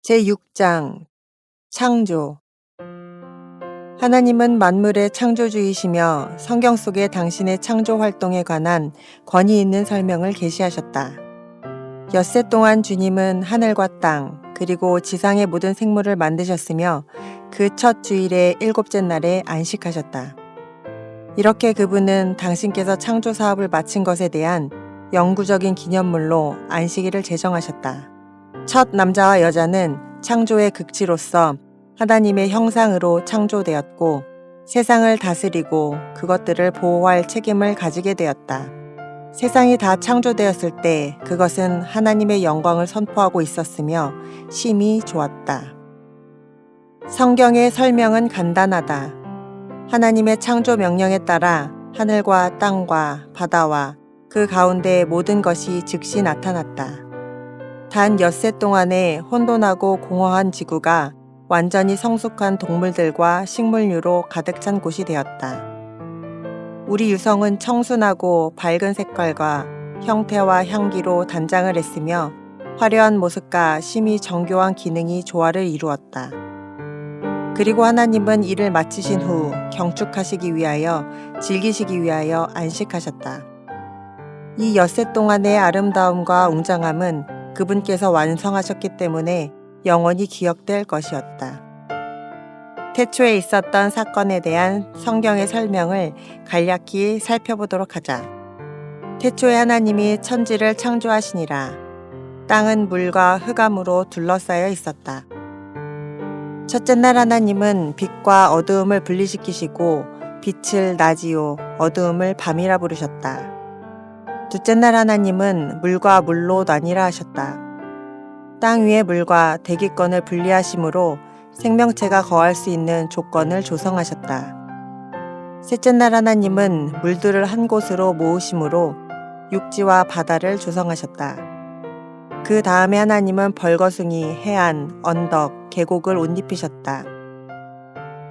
제6장 창조. 하나님은 만물의 창조주이시며 성경 속에 당신의 창조 활동에 관한 권위 있는 설명을 계시하셨다. 엿새 동안 주님은 하늘과 땅 그리고 지상의 모든 생물을 만드셨으며 그 첫 주일의 일곱째 날에 안식하셨다. 이렇게 그분은 당신께서 창조 사업을 마친 것에 대한 영구적인 기념물로 안식일을 제정하셨다. 첫 남자와 여자는 창조의 극치로서 하나님의 형상으로 창조되었고 세상을 다스리고 그것들을 보호할 책임을 가지게 되었다. 세상이 다 창조되었을 때 그것은 하나님의 영광을 선포하고 있었으며 심히 좋았다. 성경의 설명은 간단하다. 하나님의 창조 명령에 따라 하늘과 땅과 바다와 그 가운데의 모든 것이 즉시 나타났다. 단 엿새 동안에 혼돈하고 공허한 지구가 완전히 성숙한 동물들과 식물류로 가득 찬 곳이 되었다. 우리 유성은 청순하고 밝은 색깔과 형태와 향기로 단장을 했으며 화려한 모습과 심히 정교한 기능이 조화를 이루었다. 그리고 하나님은 일을 마치신 후 경축하시기 위하여 즐기시기 위하여 안식하셨다. 이 엿새 동안의 아름다움과 웅장함은 그분께서 완성하셨기 때문에 영원히 기억될 것이었다. 태초에 있었던 사건에 대한 성경의 설명을 간략히 살펴보도록 하자. 태초에 하나님이 천지를 창조하시니라. 땅은 물과 흑암으로 둘러싸여 있었다. 첫째 날 하나님은 빛과 어두움을 분리시키시고 빛을 낮이요 어두움을 밤이라 부르셨다. 둘째 날 하나님은 물과 물로 나뉘라 하셨다. 땅 위의 물과 대기권을 분리하심으로 생명체가 거할 수 있는 조건을 조성하셨다. 셋째 날 하나님은 물들을 한 곳으로 모으심으로 육지와 바다를 조성하셨다. 그 다음에 하나님은 벌거숭이, 해안, 언덕, 계곡을 옷 입히셨다.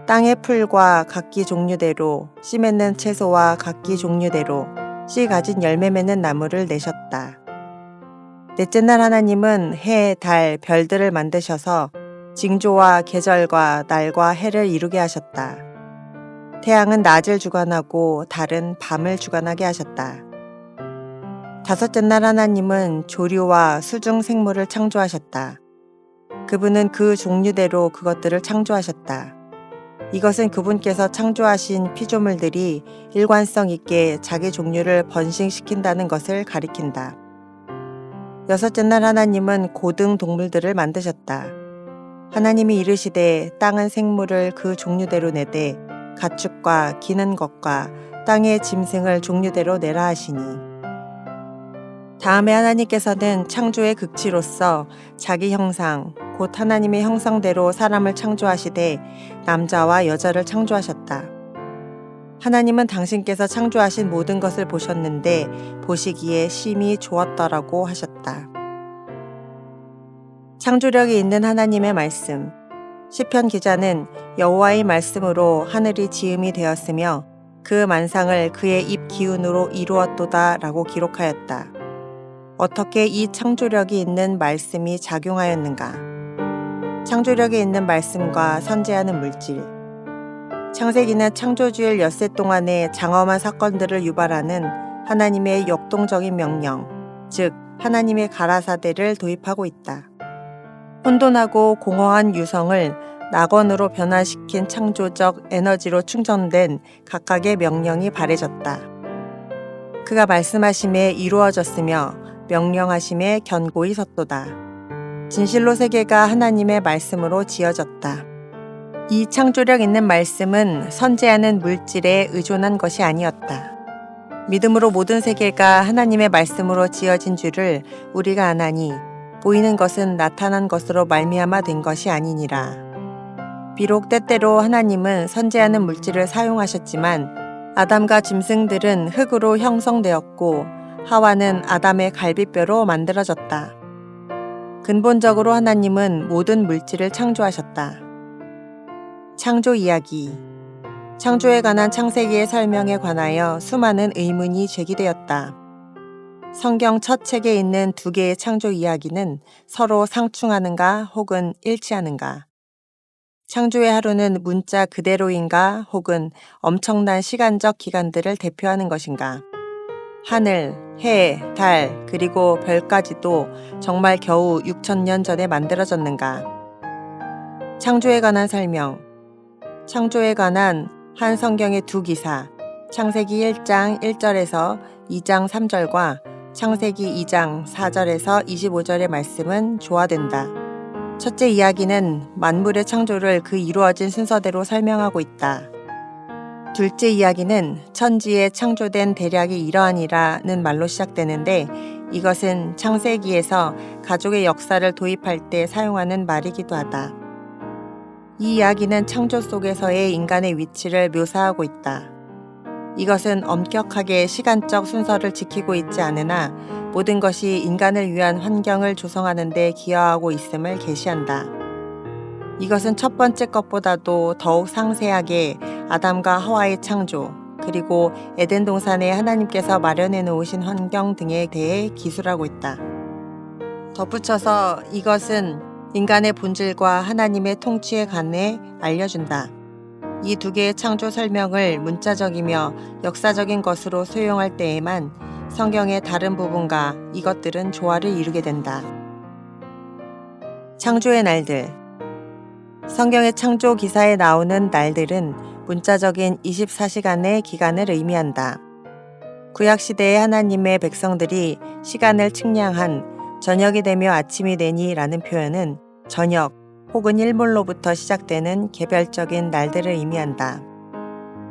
땅의 풀과 각기 종류대로 씨 맺는 채소와 각기 종류대로 씨 가진 열매 맺는 나무를 내셨다. 넷째 날 하나님은 해, 달, 별들을 만드셔서 징조와 계절과 날과 해를 이루게 하셨다. 태양은 낮을 주관하고 달은 밤을 주관하게 하셨다. 다섯째 날 하나님은 조류와 수중 생물을 창조하셨다. 그분은 그 종류대로 그것들을 창조하셨다. 이것은 그분께서 창조하신 피조물들이 일관성 있게 자기 종류를 번식시킨다는 것을 가리킨다. 여섯째 날 하나님은 고등 동물들을 만드셨다. 하나님이 이르시되 땅은 생물을 그 종류대로 내되 가축과 기는 것과 땅의 짐승을 종류대로 내라 하시니. 다음에 하나님께서는 창조의 극치로서 자기 형상, 곧 하나님의 형상대로 사람을 창조하시되 남자와 여자를 창조하셨다. 하나님은 당신께서 창조하신 모든 것을 보셨는데 보시기에 심히 좋았더라고 하셨다. 창조력이 있는 하나님의 말씀. 시편 기자는 여호와의 말씀으로 하늘이 지음이 되었으며 그 만상을 그의 입 기운으로 이루었도다 라고 기록하였다. 어떻게 이 창조력이 있는 말씀이 작용하였는가? 창조력이 있는 말씀과 선재하는 물질. 창세기는 창조주일 엿새 동안의 장엄한 사건들을 유발하는 하나님의 역동적인 명령, 즉 하나님의 가라사대를 도입하고 있다. 혼돈하고 공허한 유성을 낙원으로 변화시킨 창조적 에너지로 충전된 각각의 명령이 바래졌다. 그가 말씀하심에 이루어졌으며 명령하심에 견고히 섰도다. 진실로 세계가 하나님의 말씀으로 지어졌다. 이 창조력 있는 말씀은 선재하는 물질에 의존한 것이 아니었다. 믿음으로 모든 세계가 하나님의 말씀으로 지어진 줄을 우리가 아나니 보이는 것은 나타난 것으로 말미암아 된 것이 아니니라. 비록 때때로 하나님은 선재하는 물질을 사용하셨지만 아담과 짐승들은 흙으로 형성되었고 하와는 아담의 갈비뼈로 만들어졌다. 근본적으로 하나님은 모든 물질을 창조하셨다. 창조 이야기. 창조에 관한 창세기의 설명에 관하여 수많은 의문이 제기되었다. 성경 첫 책에 있는 두 개의 창조 이야기는 서로 상충하는가 혹은 일치하는가? 창조의 하루는 문자 그대로인가 혹은 엄청난 시간적 기간들을 대표하는 것인가? 하늘, 해, 달, 그리고 별까지도 정말 겨우 6천년 전에 만들어졌는가? 창조에 관한 설명. 창조에 관한 한 성경의 두 기사, 창세기 1장 1절에서 2장 3절과 창세기 2장 4절에서 25절의 말씀은 조화된다. 첫째 이야기는 만물의 창조를 그 이루어진 순서대로 설명하고 있다. 둘째 이야기는 천지에 창조된 대략이 이러하니라는 말로 시작되는데 이것은 창세기에서 가족의 역사를 도입할 때 사용하는 말이기도 하다. 이 이야기는 창조 속에서의 인간의 위치를 묘사하고 있다. 이것은 엄격하게 시간적 순서를 지키고 있지 않으나 모든 것이 인간을 위한 환경을 조성하는 데 기여하고 있음을 계시한다. 이것은 첫 번째 것보다도 더욱 상세하게 아담과 하와의 창조, 그리고 에덴 동산에 하나님께서 마련해 놓으신 환경 등에 대해 기술하고 있다. 덧붙여서 이것은 인간의 본질과 하나님의 통치에 관해 알려준다. 이 두 개의 창조 설명을 문자적이며 역사적인 것으로 수용할 때에만 성경의 다른 부분과 이것들은 조화를 이루게 된다. 창조의 날들. 성경의 창조 기사에 나오는 날들은 문자적인 24시간의 기간을 의미한다. 구약시대의 하나님의 백성들이 시간을 측량한 저녁이 되며 아침이 되니 라는 표현은 저녁 혹은 일몰로부터 시작되는 개별적인 날들을 의미한다.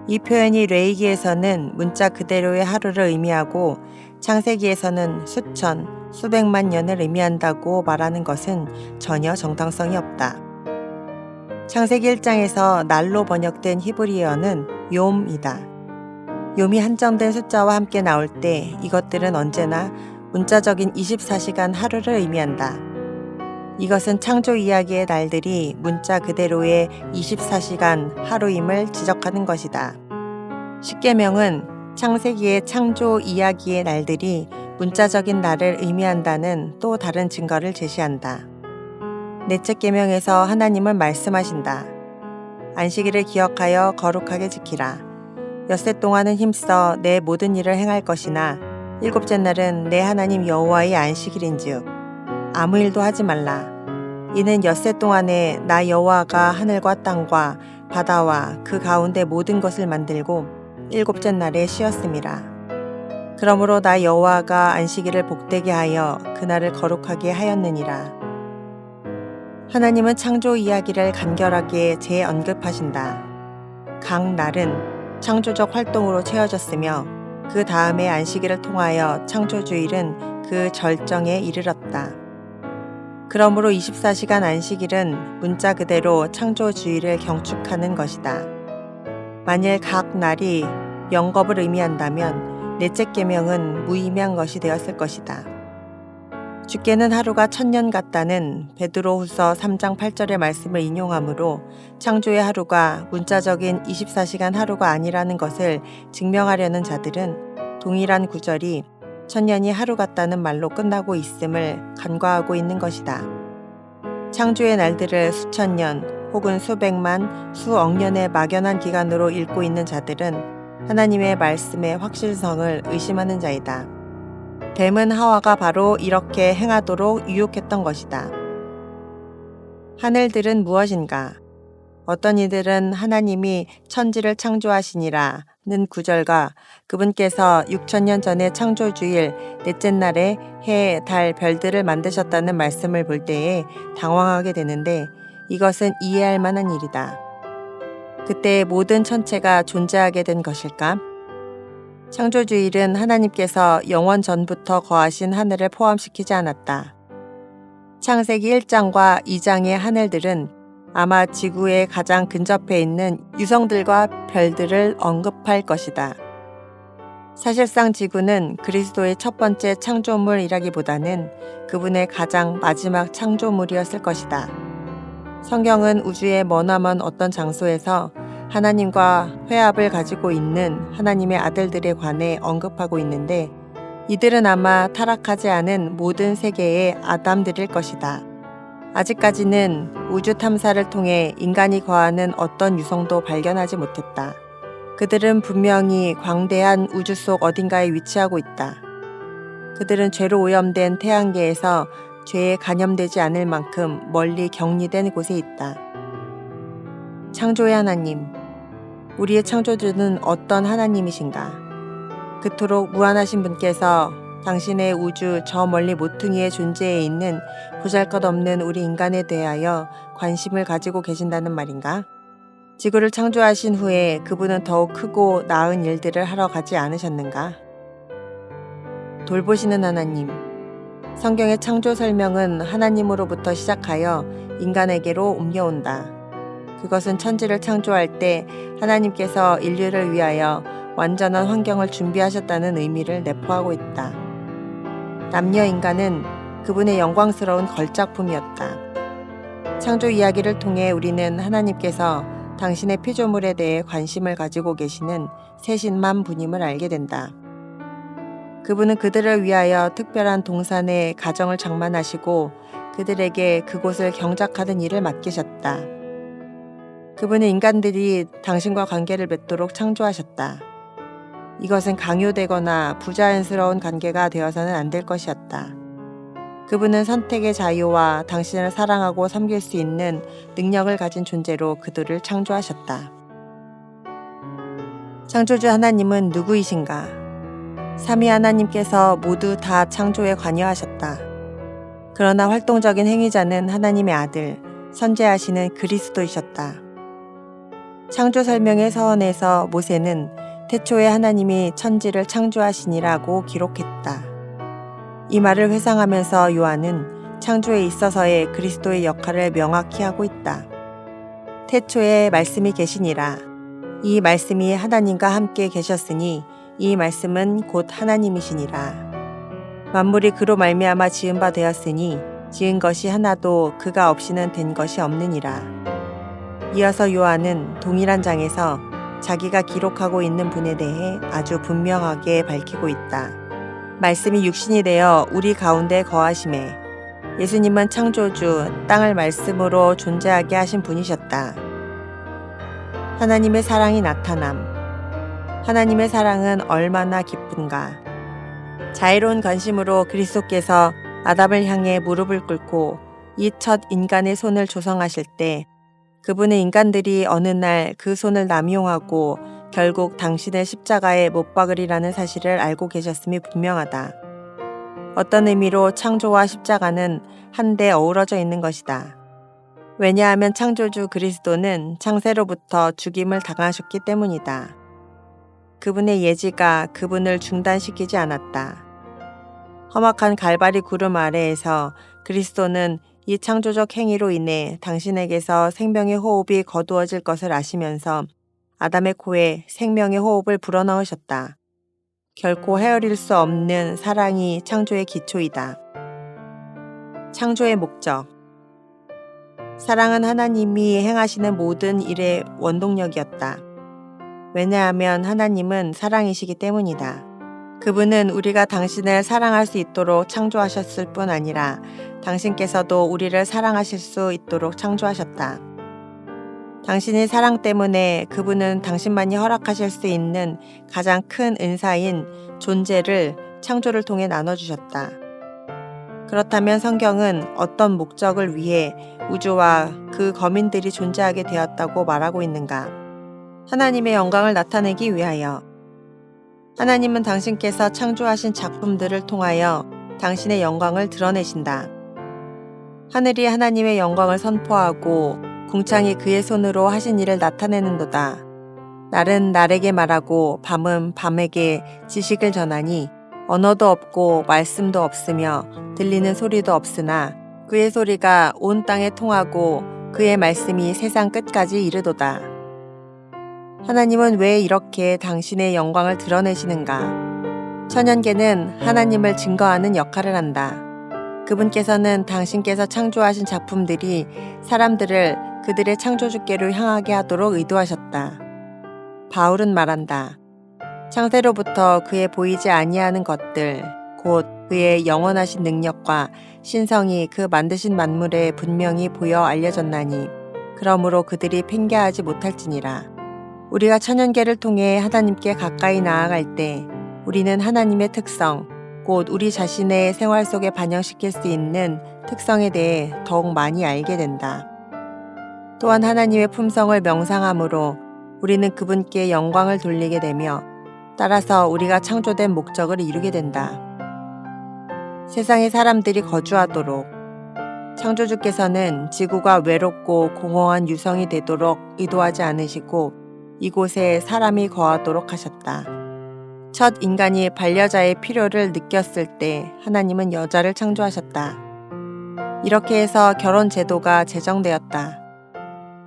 이 표현이 레위기에서는 문자 그대로의 하루를 의미하고 창세기에서는 수천, 수백만 년을 의미한다고 말하는 것은 전혀 정당성이 없다. 창세기 1장에서 날로 번역된 히브리어는 욤이다. 욤이 한정된 숫자와 함께 나올 때 이것들은 언제나 문자적인 24시간 하루를 의미한다. 이것은 창조 이야기의 날들이 문자 그대로의 24시간 하루임을 지적하는 것이다. 십계명은 창세기의 창조 이야기의 날들이 문자적인 날을 의미한다는 또 다른 증거를 제시한다. 넷째 계명에서 하나님은 말씀하신다. 안식일을 기억하여 거룩하게 지키라. 엿새 동안은 힘써 내 모든 일을 행할 것이나 일곱째 날은 내 하나님 여호와의 안식일인즉 아무 일도 하지 말라. 이는 엿새 동안에 나 여호와가 하늘과 땅과 바다와 그 가운데 모든 것을 만들고 일곱째 날에 쉬었음이라. 그러므로 나 여호와가 안식일을 복되게 하여 그날을 거룩하게 하였느니라. 하나님은 창조 이야기를 간결하게 재언급하신다. 각 날은 창조적 활동으로 채워졌으며 그 다음에 안식일을 통하여 창조주일은 그 절정에 이르렀다. 그러므로 24시간 안식일은 문자 그대로 창조주일을 경축하는 것이다. 만일 각 날이 영겁을 의미한다면 넷째 계명은 무의미한 것이 되었을 것이다. 주께는 하루가 1000년 같다는 베드로후서 3장 8절의 말씀을 인용하므로 창조의 하루가 문자적인 24시간 하루가 아니라는 것을 증명하려는 자들은 동일한 구절이 1000년이 하루 같다는 말로 끝나고 있음을 간과하고 있는 것이다. 창조의 날들을 수천 년 혹은 수백만, 수억 년의 막연한 기간으로 읽고 있는 자들은 하나님의 말씀의 확실성을 의심하는 자이다. 뱀은 하와가 바로 이렇게 행하도록 유혹했던 것이다. 하늘들은 무엇인가? 어떤 이들은 하나님이 천지를 창조하시니라는 구절과 그분께서 6000년 전에 창조주일 넷째 날에 해, 달, 별들을 만드셨다는 말씀을 볼 때에 당황하게 되는데 이것은 이해할 만한 일이다. 그때 모든 천체가 존재하게 된 것일까? 창조주일은 하나님께서 영원 전부터 거하신 하늘을 포함시키지 않았다. 창세기 1장과 2장의 하늘들은 아마 지구에 가장 근접해 있는 유성들과 별들을 언급할 것이다. 사실상 지구는 그리스도의 첫 번째 창조물이라기보다는 그분의 가장 마지막 창조물이었을 것이다. 성경은 우주의 머나먼 어떤 장소에서 하나님과 회합을 가지고 있는 하나님의 아들들에 관해 언급하고 있는데 이들은 아마 타락하지 않은 모든 세계의 아담들일 것이다. 아직까지는 우주 탐사를 통해 인간이 거하는 어떤 유성도 발견하지 못했다. 그들은 분명히 광대한 우주 속 어딘가에 위치하고 있다. 그들은 죄로 오염된 태양계에서 죄에 간염되지 않을 만큼 멀리 격리된 곳에 있다. 창조의 하나님, 우리의 창조주는 어떤 하나님이신가? 그토록 무한하신 분께서 당신의 우주 저 멀리 모퉁이의 존재에 있는 보잘것없는 우리 인간에 대하여 관심을 가지고 계신다는 말인가? 지구를 창조하신 후에 그분은 더욱 크고 나은 일들을 하러 가지 않으셨는가? 돌보시는 하나님, 성경의 창조 설명은 하나님으로부터 시작하여 인간에게로 옮겨온다. 그것은 천지를 창조할 때 하나님께서 인류를 위하여 완전한 환경을 준비하셨다는 의미를 내포하고 있다. 남녀 인간은 그분의 영광스러운 걸작품이었다. 창조 이야기를 통해 우리는 하나님께서 당신의 피조물에 대해 관심을 가지고 계시는 세신만 분임을 알게 된다. 그분은 그들을 위하여 특별한 동산의 가정을 장만하시고 그들에게 그곳을 경작하는 일을 맡기셨다. 그분은 인간들이 당신과 관계를 맺도록 창조하셨다. 이것은 강요되거나 부자연스러운 관계가 되어서는 안 될 것이었다. 그분은 선택의 자유와 당신을 사랑하고 섬길 수 있는 능력을 가진 존재로 그들을 창조하셨다. 창조주 하나님은 누구이신가? 삼위 하나님께서 모두 다 창조에 관여하셨다. 그러나 활동적인 행위자는 하나님의 아들, 선제하시는 그리스도이셨다. 창조 설명의 서원에서 모세는 태초에 하나님이 천지를 창조하시니라고 기록했다. 이 말을 회상하면서 요한은 창조에 있어서의 그리스도의 역할을 명확히 하고 있다. 태초에 말씀이 계시니라. 이 말씀이 하나님과 함께 계셨으니 이 말씀은 곧 하나님이시니라. 만물이 그로 말미암아 지은 바 되었으니 지은 것이 하나도 그가 없이는 된 것이 없느니라. 이어서 요한은 동일한 장에서 자기가 기록하고 있는 분에 대해 아주 분명하게 밝히고 있다. 말씀이 육신이 되어 우리 가운데 거하심에 예수님은 창조주, 땅을 말씀으로 존재하게 하신 분이셨다. 하나님의 사랑이 나타남. 하나님의 사랑은 얼마나 기쁜가. 자애로운 관심으로 그리스도께서 아담을 향해 무릎을 꿇고 이 첫 인간의 손을 조성하실 때 그분의 인간들이 어느 날 그 손을 남용하고 결국 당신을 십자가에 못 박으리라는 사실을 알고 계셨음이 분명하다. 어떤 의미로 창조와 십자가는 한데 어우러져 있는 것이다. 왜냐하면 창조주 그리스도는 창세로부터 죽임을 당하셨기 때문이다. 그분의 예지가 그분을 중단시키지 않았다. 험악한 갈바리 구름 아래에서 그리스도는 이 창조적 행위로 인해 당신에게서 생명의 호흡이 거두어질 것을 아시면서 아담의 코에 생명의 호흡을 불어넣으셨다. 결코 헤아릴 수 없는 사랑이 창조의 기초이다. 창조의 목적. 사랑은 하나님이 행하시는 모든 일의 원동력이었다. 왜냐하면 하나님은 사랑이시기 때문이다. 그분은 우리가 당신을 사랑할 수 있도록 창조하셨을 뿐 아니라 당신께서도 우리를 사랑하실 수 있도록 창조하셨다. 당신의 사랑 때문에 그분은 당신만이 허락하실 수 있는 가장 큰 은사인 존재를 창조를 통해 나눠주셨다. 그렇다면 성경은 어떤 목적을 위해 우주와 그 거민들이 존재하게 되었다고 말하고 있는가? 하나님의 영광을 나타내기 위하여. 하나님은 당신께서 창조하신 작품들을 통하여 당신의 영광을 드러내신다. 하늘이 하나님의 영광을 선포하고 궁창이 그의 손으로 하신 일을 나타내는도다. 날은 날에게 말하고 밤은 밤에게 지식을 전하니 언어도 없고 말씀도 없으며 들리는 소리도 없으나 그의 소리가 온 땅에 통하고 그의 말씀이 세상 끝까지 이르도다. 하나님은 왜 이렇게 당신의 영광을 드러내시는가? 천연계는 하나님을 증거하는 역할을 한다. 그분께서는 당신께서 창조하신 작품들이 사람들을 그들의 창조주께로 향하게 하도록 의도하셨다. 바울은 말한다. 창세로부터 그의 보이지 아니하는 것들 곧 그의 영원하신 능력과 신성이 그 만드신 만물에 분명히 보여 알려졌나니 그러므로 그들이 팽개하지 못할지니라. 우리가 천연계를 통해 하나님께 가까이 나아갈 때 우리는 하나님의 특성 곧 우리 자신의 생활 속에 반영시킬 수 있는 특성에 대해 더욱 많이 알게 된다. 또한 하나님의 품성을 명상함으로 우리는 그분께 영광을 돌리게 되며 따라서 우리가 창조된 목적을 이루게 된다. 세상에 사람들이 거주하도록 창조주께서는 지구가 외롭고 공허한 유성이 되도록 의도하지 않으시고 이곳에 사람이 거하도록 하셨다. 첫 인간이 반려자의 필요를 느꼈을 때 하나님은 여자를 창조하셨다. 이렇게 해서 결혼 제도가 제정되었다.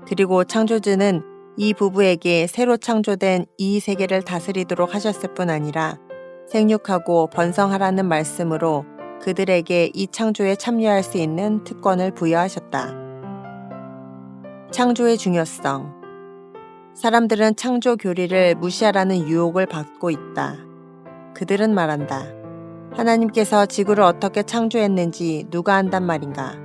그리고 창조주는 이 부부에게 새로 창조된 이 세계를 다스리도록 하셨을 뿐 아니라 생육하고 번성하라는 말씀으로 그들에게 이 창조에 참여할 수 있는 특권을 부여하셨다. 창조의 중요성. 사람들은 창조 교리를 무시하라는 유혹을 받고 있다. 그들은 말한다. 하나님께서 지구를 어떻게 창조했는지 누가 안단 말인가?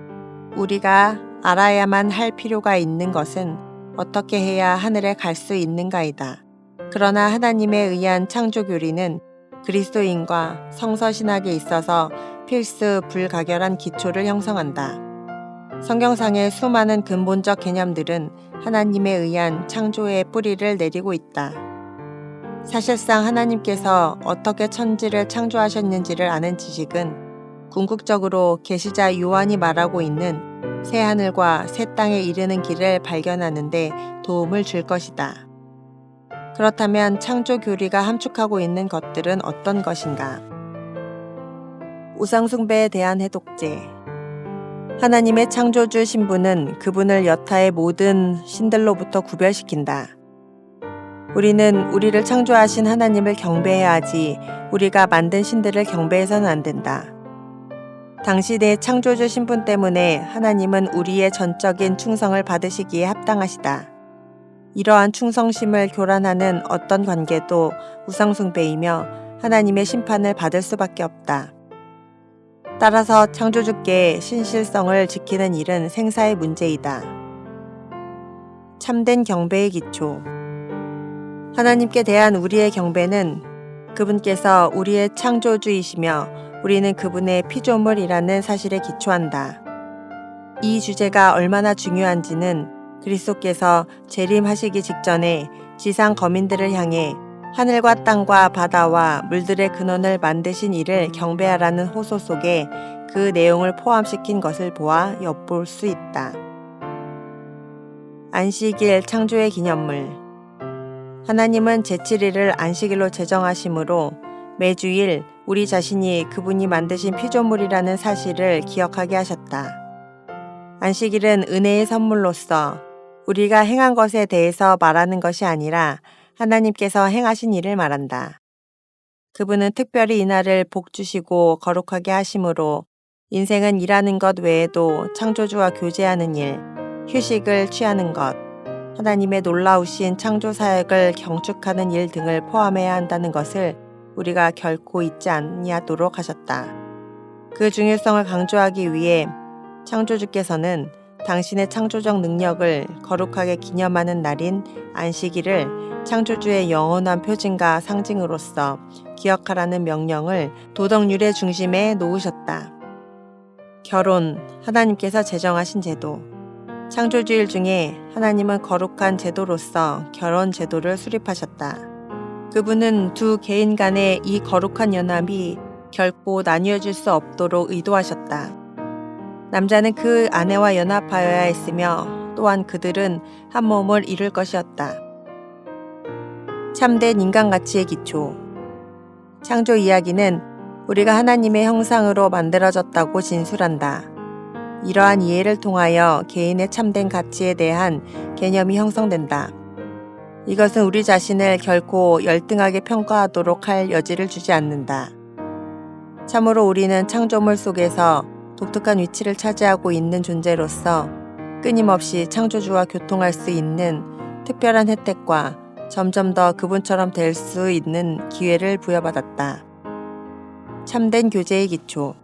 우리가 알아야만 할 필요가 있는 것은 어떻게 해야 하늘에 갈 수 있는가이다. 그러나 하나님에 의한 창조 교리는 그리스도인과 성서 신학에 있어서 필수 불가결한 기초를 형성한다. 성경상의 수많은 근본적 개념들은 하나님에 의한 창조의 뿌리를 내리고 있다. 사실상 하나님께서 어떻게 천지를 창조하셨는지를 아는 지식은 궁극적으로 계시자 요한이 말하고 있는 새 하늘과 새 땅에 이르는 길을 발견하는 데 도움을 줄 것이다. 그렇다면 창조 교리가 함축하고 있는 것들은 어떤 것인가? 우상숭배에 대한 해독제. 하나님의 창조주 신부는 그분을 여타의 모든 신들로부터 구별시킨다. 우리는 우리를 창조하신 하나님을 경배해야 하지 우리가 만든 신들을 경배해서는 안 된다. 당신의 창조주 신분 때문에 하나님은 우리의 전적인 충성을 받으시기에 합당하시다. 이러한 충성심을 교란하는 어떤 관계도 우상숭배이며 하나님의 심판을 받을 수밖에 없다. 따라서 창조주께 신실성을 지키는 일은 생사의 문제이다. 참된 경배의 기초. 하나님께 대한 우리의 경배는 그분께서 우리의 창조주이시며 우리는 그분의 피조물이라는 사실에 기초한다. 이 주제가 얼마나 중요한지는 그리스도께서 재림하시기 직전에 지상 거민들을 향해 하늘과 땅과 바다와 물들의 근원을 만드신 이를 경배하라는 호소 속에 그 내용을 포함시킨 것을 보아 엿볼 수 있다. 안식일 창조의 기념물. 하나님은 제7일을 안식일로 제정하심으로 매주일 우리 자신이 그분이 만드신 피조물이라는 사실을 기억하게 하셨다. 안식일은 은혜의 선물로서 우리가 행한 것에 대해서 말하는 것이 아니라 하나님께서 행하신 일을 말한다. 그분은 특별히 이날을 복 주시고 거룩하게 하심으로 인생은 일하는 것 외에도 창조주와 교제하는 일, 휴식을 취하는 것, 하나님의 놀라우신 창조 사역을 경축하는 일 등을 포함해야 한다는 것을 우리가 결코 잊지 아니하도록 하셨다. 그 중요성을 강조하기 위해 창조주께서는 당신의 창조적 능력을 거룩하게 기념하는 날인 안식일을 창조주의 영원한 표징과 상징으로서 기억하라는 명령을 도덕률의 중심에 놓으셨다. 결혼, 하나님께서 제정하신 제도. 창조주일 중에 하나님은 거룩한 제도로서 결혼 제도를 수립하셨다. 그분은 두 개인 간의 이 거룩한 연합이 결코 나뉘어질 수 없도록 의도하셨다. 남자는 그 아내와 연합하여야 했으며 또한 그들은 한 몸을 이룰 것이었다. 참된 인간가치의 기초. 창조 이야기는 우리가 하나님의 형상으로 만들어졌다고 진술한다. 이러한 이해를 통하여 개인의 참된 가치에 대한 개념이 형성된다. 이것은 우리 자신을 결코 열등하게 평가하도록 할 여지를 주지 않는다. 참으로 우리는 창조물 속에서 독특한 위치를 차지하고 있는 존재로서 끊임없이 창조주와 교통할 수 있는 특별한 혜택과 점점 더 그분처럼 될 수 있는 기회를 부여받았다. 참된 교제의 기초.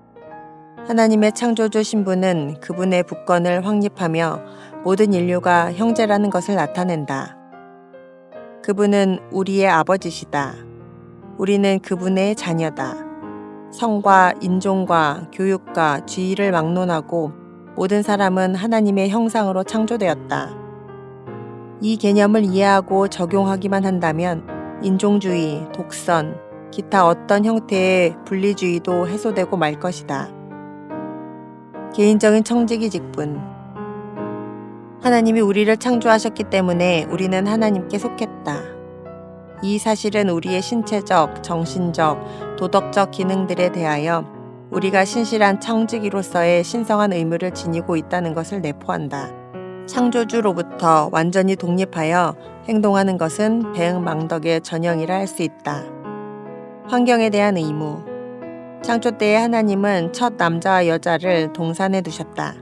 하나님의 창조주 신부는 그분의 부권을 확립하며 모든 인류가 형제라는 것을 나타낸다. 그분은 우리의 아버지시다. 우리는 그분의 자녀다. 성과 인종과 교육과 지위를 막론하고 모든 사람은 하나님의 형상으로 창조되었다. 이 개념을 이해하고 적용하기만 한다면 인종주의, 독선, 기타 어떤 형태의 분리주의도 해소되고 말 것이다. 개인적인 청지기 직분. 하나님이 우리를 창조하셨기 때문에 우리는 하나님께 속했다. 이 사실은 우리의 신체적, 정신적, 도덕적 기능들에 대하여 우리가 신실한 청지기로서의 신성한 의무를 지니고 있다는 것을 내포한다. 창조주로부터 완전히 독립하여 행동하는 것은 배응망덕의 전형이라 할 수 있다. 환경에 대한 의무. 창조 때에 하나님은 첫 남자와 여자를 동산에 두셨다.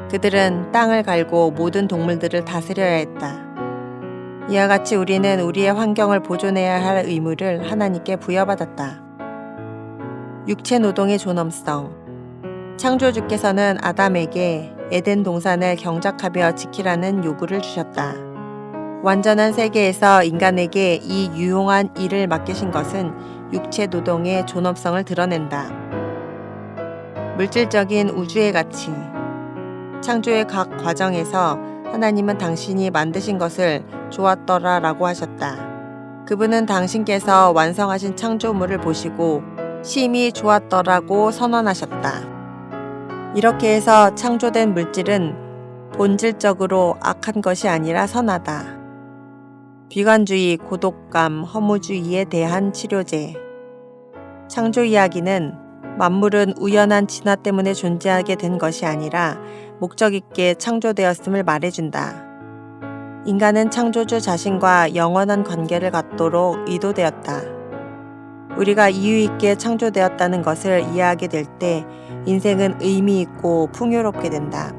그들은 땅을 갈고 모든 동물들을 다스려야 했다. 이와 같이 우리는 우리의 환경을 보존해야 할 의무를 하나님께 부여받았다. 육체 노동의 존엄성. 창조주께서는 아담에게 에덴 동산을 경작하며 지키라는 요구를 주셨다. 완전한 세계에서 인간에게 이 유용한 일을 맡기신 것은 육체 노동의 존엄성을 드러낸다. 물질적인 우주의 가치. 창조의 각 과정에서 하나님은 당신이 만드신 것을 좋았더라 라고 하셨다. 그분은 당신께서 완성하신 창조물을 보시고 심히 좋았더라고 선언하셨다. 이렇게 해서 창조된 물질은 본질적으로 악한 것이 아니라 선하다. 비관주의, 고독감, 허무주의에 대한 치료제. 창조 이야기는 만물은 우연한 진화 때문에 존재하게 된 것이 아니라 목적 있게 창조되었음을 말해준다. 인간은 창조주 자신과 영원한 관계를 갖도록 의도되었다. 우리가 이유 있게 창조되었다는 것을 이해하게 될 때 인생은 의미 있고 풍요롭게 된다.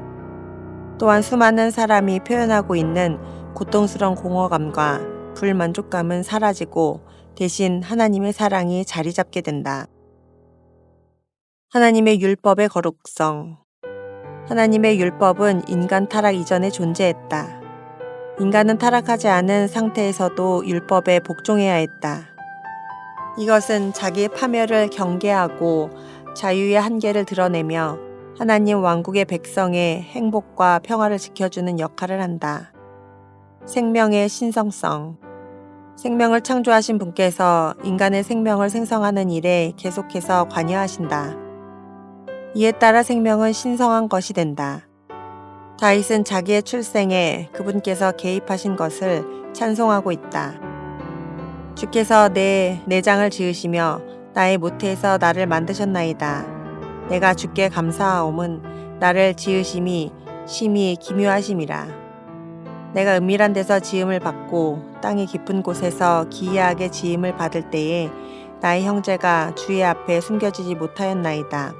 또한 수많은 사람이 표현하고 있는 고통스러운 공허감과 불만족감은 사라지고 대신 하나님의 사랑이 자리 잡게 된다. 하나님의 율법의 거룩성. 하나님의 율법은 인간 타락 이전에 존재했다. 인간은 타락하지 않은 상태에서도 율법에 복종해야 했다. 이것은 자기의 파멸을 경계하고 자유의 한계를 드러내며 하나님 왕국의 백성의 행복과 평화를 지켜주는 역할을 한다. 생명의 신성성. 생명을 창조하신 분께서 인간의 생명을 생성하는 일에 계속해서 관여하신다. 이에 따라 생명은 신성한 것이 된다. 다윗은 자기의 출생에 그분께서 개입하신 것을 찬송하고 있다. 주께서 내 내장을 지으시며 나의 모태에서 나를 만드셨나이다. 내가 주께 감사하옴은 나를 지으심이 심히 기묘하심이라. 내가 은밀한 데서 지음을 받고 땅의 깊은 곳에서 기이하게 지음을 받을 때에 나의 형제가 주의 앞에 숨겨지지 못하였나이다.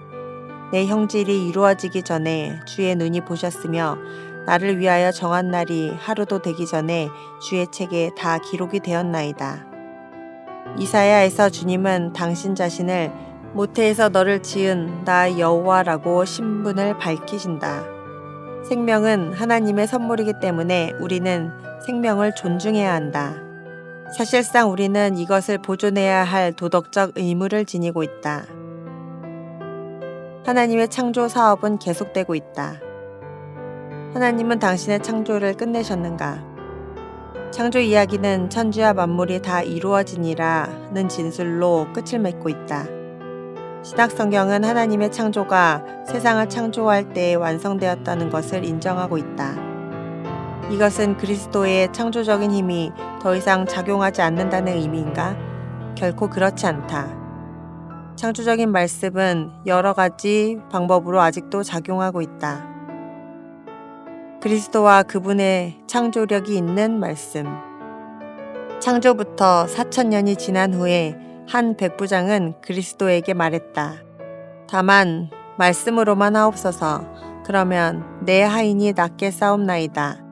내 형질이 이루어지기 전에 주의 눈이 보셨으며 나를 위하여 정한 날이 하루도 되기 전에 주의 책에 다 기록이 되었나이다. 이사야에서 주님은 당신 자신을 모태에서 너를 지은 나 여호와라고 신분을 밝히신다. 생명은 하나님의 선물이기 때문에 우리는 생명을 존중해야 한다. 사실상 우리는 이것을 보존해야 할 도덕적 의무를 지니고 있다. 하나님의 창조 사업은 계속되고 있다. 하나님은 당신의 창조를 끝내셨는가? 창조 이야기는 천지와 만물이 다 이루어지니라는 진술로 끝을 맺고 있다. 신약 성경은 하나님의 창조가 세상을 창조할 때 완성되었다는 것을 인정하고 있다. 이것은 그리스도의 창조적인 힘이 더 이상 작용하지 않는다는 의미인가? 결코 그렇지 않다. 창조적인 말씀은 여러 가지 방법으로 아직도 작용하고 있다. 그리스도와 그분의 창조력이 있는 말씀. 창조부터 4,000년이 지난 후에 한 백부장은 그리스도에게 말했다. 다만 말씀으로만 하옵소서. 그러면 내 하인이 낫게 싸움나이다.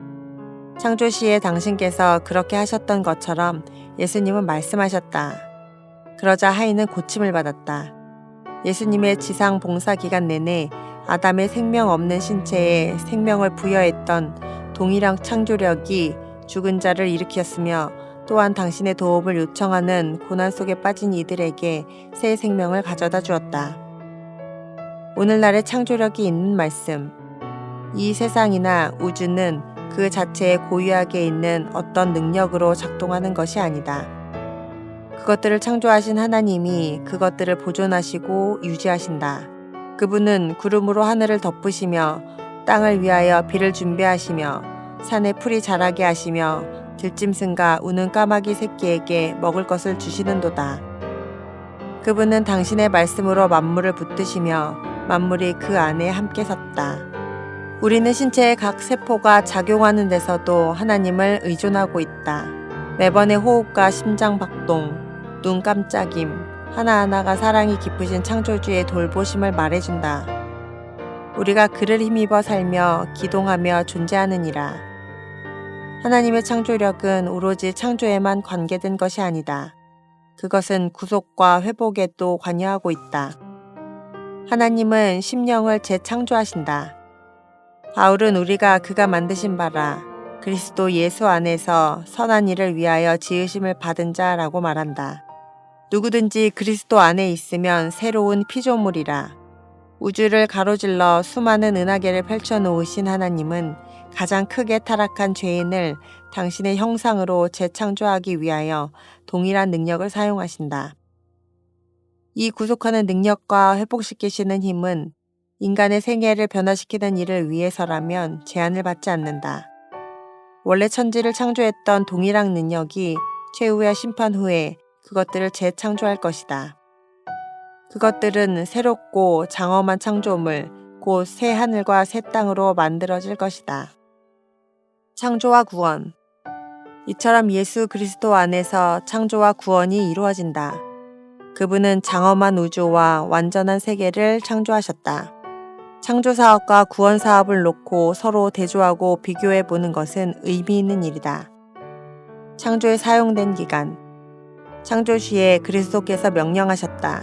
창조 시에 당신께서 그렇게 하셨던 것처럼 예수님은 말씀하셨다. 그러자 하인은 고침을 받았다. 예수님의 지상 봉사 기간 내내 아담의 생명 없는 신체에 생명을 부여했던 동일한 창조력이 죽은 자를 일으켰으며 또한 당신의 도움을 요청하는 고난 속에 빠진 이들에게 새 생명을 가져다 주었다. 오늘날의 창조력이 있는 말씀. 이 세상이나 우주는 그 자체에 고유하게 있는 어떤 능력으로 작동하는 것이 아니다. 그것들을 창조하신 하나님이 그것들을 보존하시고 유지하신다. 그분은 구름으로 하늘을 덮으시며 땅을 위하여 비를 준비하시며 산에 풀이 자라게 하시며 들짐승과 우는 까마귀 새끼에게 먹을 것을 주시는도다. 그분은 당신의 말씀으로 만물을 붙드시며 만물이 그 안에 함께 섰다. 우리는 신체의 각 세포가 작용하는 데서도 하나님을 의존하고 있다. 매번의 호흡과 심장 박동, 눈 깜짝임, 하나하나가 사랑이 깊으신 창조주의 돌보심을 말해준다. 우리가 그를 힘입어 살며 기동하며 존재하느니라. 하나님의 창조력은 오로지 창조에만 관계된 것이 아니다. 그것은 구속과 회복에도 관여하고 있다. 하나님은 심령을 재창조하신다. 바울은 우리가 그가 만드신 바라 그리스도 예수 안에서 선한 일을 위하여 지으심을 받은 자라고 말한다. 누구든지 그리스도 안에 있으면 새로운 피조물이라. 우주를 가로질러 수많은 은하계를 펼쳐놓으신 하나님은 가장 크게 타락한 죄인을 당신의 형상으로 재창조하기 위하여 동일한 능력을 사용하신다. 이 구속하는 능력과 회복시키시는 힘은 인간의 생애를 변화시키는 일을 위해서라면 제한을 받지 않는다. 원래 천지를 창조했던 동일한 능력이 최후의 심판 후에 그것들을 재창조할 것이다. 그것들은 새롭고 장엄한 창조물, 곧 새 하늘과 새 땅으로 만들어질 것이다. 창조와 구원. 이처럼 예수 그리스도 안에서 창조와 구원이 이루어진다. 그분은 장엄한 우주와 완전한 세계를 창조하셨다. 창조 사업과 구원 사업을 놓고 서로 대조하고 비교해 보는 것은 의미 있는 일이다. 창조에 사용된 기간. 창조 시에 그리스도께서 명령하셨다.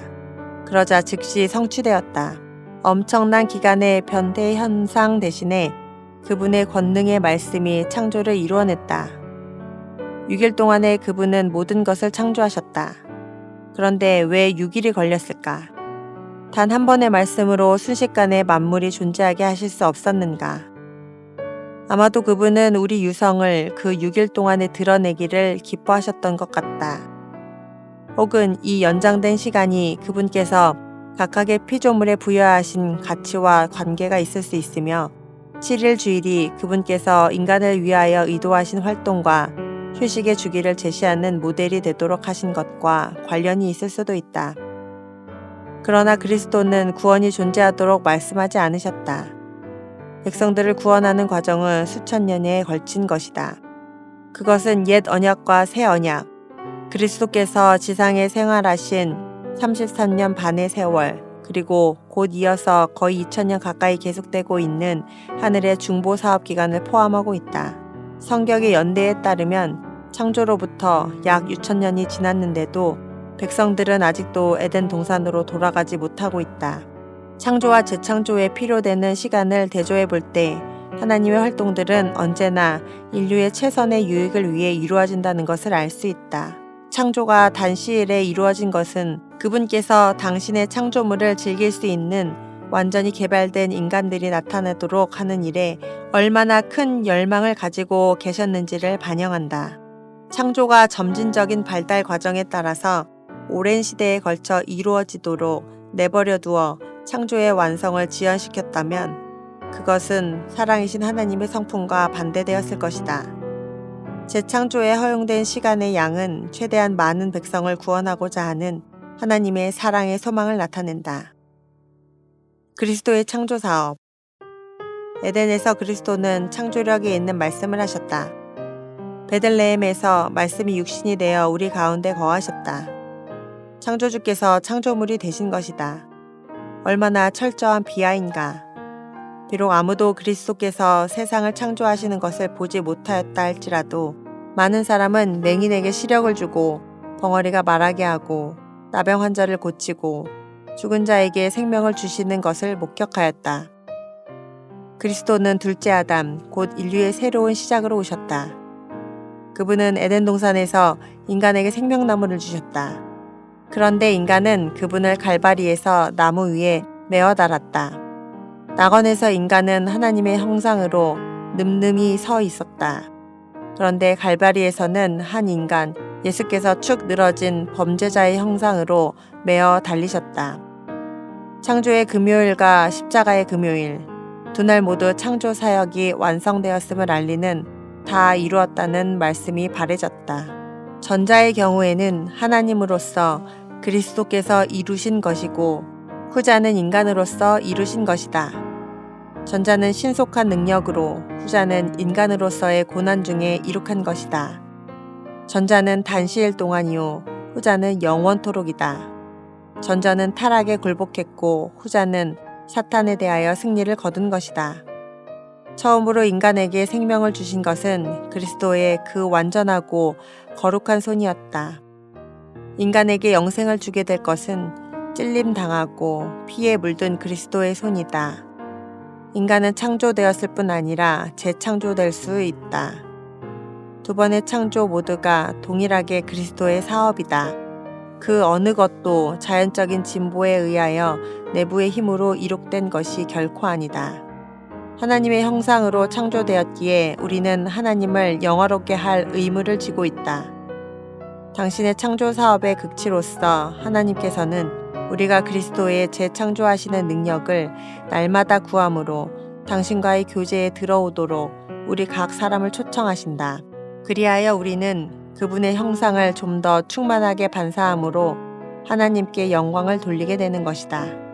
그러자 즉시 성취되었다. 엄청난 기간의 변태 현상 대신에 그분의 권능의 말씀이 창조를 이루어냈다. 6일 동안에 그분은 모든 것을 창조하셨다. 그런데 왜 6일이 걸렸을까? 단 한 번의 말씀으로 순식간에 만물이 존재하게 하실 수 없었는가? 아마도 그분은 우리 유성을 그 6일 동안에 드러내기를 기뻐하셨던 것 같다. 혹은 이 연장된 시간이 그분께서 각각의 피조물에 부여하신 가치와 관계가 있을 수 있으며 7일 주일이 그분께서 인간을 위하여 의도하신 활동과 휴식의 주기를 제시하는 모델이 되도록 하신 것과 관련이 있을 수도 있다. 그러나 그리스도는 구원이 존재하도록 말씀하지 않으셨다. 백성들을 구원하는 과정은 수천 년에 걸친 것이다. 그것은 옛 언약과 새 언약, 그리스도께서 지상에 생활하신 33년 반의 세월, 그리고 곧 이어서 거의 2000년 가까이 계속되고 있는 하늘의 중보 사업 기간을 포함하고 있다. 성경의 연대에 따르면 창조로부터 약 6000년이 지났는데도 백성들은 아직도 에덴 동산으로 돌아가지 못하고 있다. 창조와 재창조에 필요되는 시간을 대조해 볼 때 하나님의 활동들은 언제나 인류의 최선의 유익을 위해 이루어진다는 것을 알 수 있다. 창조가 단시일에 이루어진 것은 그분께서 당신의 창조물을 즐길 수 있는 완전히 개발된 인간들이 나타나도록 하는 일에 얼마나 큰 열망을 가지고 계셨는지를 반영한다. 창조가 점진적인 발달 과정에 따라서 오랜 시대에 걸쳐 이루어지도록 내버려 두어 창조의 완성을 지연시켰다면 그것은 사랑이신 하나님의 성품과 반대되었을 것이다. 재창조에 허용된 시간의 양은 최대한 많은 백성을 구원하고자 하는 하나님의 사랑의 소망을 나타낸다. 그리스도의 창조 사업. 에덴에서 그리스도는 창조력이 있는 말씀을 하셨다. 베들레헴에서 말씀이 육신이 되어 우리 가운데 거하셨다. 창조주께서 창조물이 되신 것이다. 얼마나 철저한 비하인가. 비록 아무도 그리스도께서 세상을 창조하시는 것을 보지 못하였다 할지라도 많은 사람은 맹인에게 시력을 주고 벙어리가 말하게 하고 나병 환자를 고치고 죽은 자에게 생명을 주시는 것을 목격하였다. 그리스도는 둘째 아담, 곧 인류의 새로운 시작으로 오셨다. 그분은 에덴 동산에서 인간에게 생명나무를 주셨다. 그런데 인간은 그분을 갈바리에서 나무 위에 메어 달았다. 낙원에서 인간은 하나님의 형상으로 늠름히 서 있었다. 그런데 갈바리에서는 한 인간, 예수께서 축 늘어진 범죄자의 형상으로 메어 달리셨다. 창조의 금요일과 십자가의 금요일, 두 날 모두 창조 사역이 완성되었음을 알리는 다 이루었다는 말씀이 바래졌다. 전자의 경우에는 하나님으로서 그리스도께서 이루신 것이고 후자는 인간으로서 이루신 것이다. 전자는 신속한 능력으로, 후자는 인간으로서의 고난 중에 이룩한 것이다. 전자는 단시일 동안이요, 후자는 영원토록이다. 전자는 타락에 굴복했고 후자는 사탄에 대하여 승리를 거둔 것이다. 처음으로 인간에게 생명을 주신 것은 그리스도의 그 완전하고 거룩한 손이었다. 인간에게 영생을 주게 될 것은 찔림 당하고 피에 물든 그리스도의 손이다. 인간은 창조되었을 뿐 아니라 재창조될 수 있다. 두 번의 창조 모두가 동일하게 그리스도의 사업이다. 그 어느 것도 자연적인 진보에 의하여 내부의 힘으로 이룩된 것이 결코 아니다. 하나님의 형상으로 창조되었기에 우리는 하나님을 영화롭게 할 의무를 지고 있다. 당신의 창조 사업의 극치로서 하나님께서는 우리가 그리스도의 재창조하시는 능력을 날마다 구함으로 당신과의 교제에 들어오도록 우리 각 사람을 초청하신다. 그리하여 우리는 그분의 형상을 좀 더 충만하게 반사함으로 하나님께 영광을 돌리게 되는 것이다.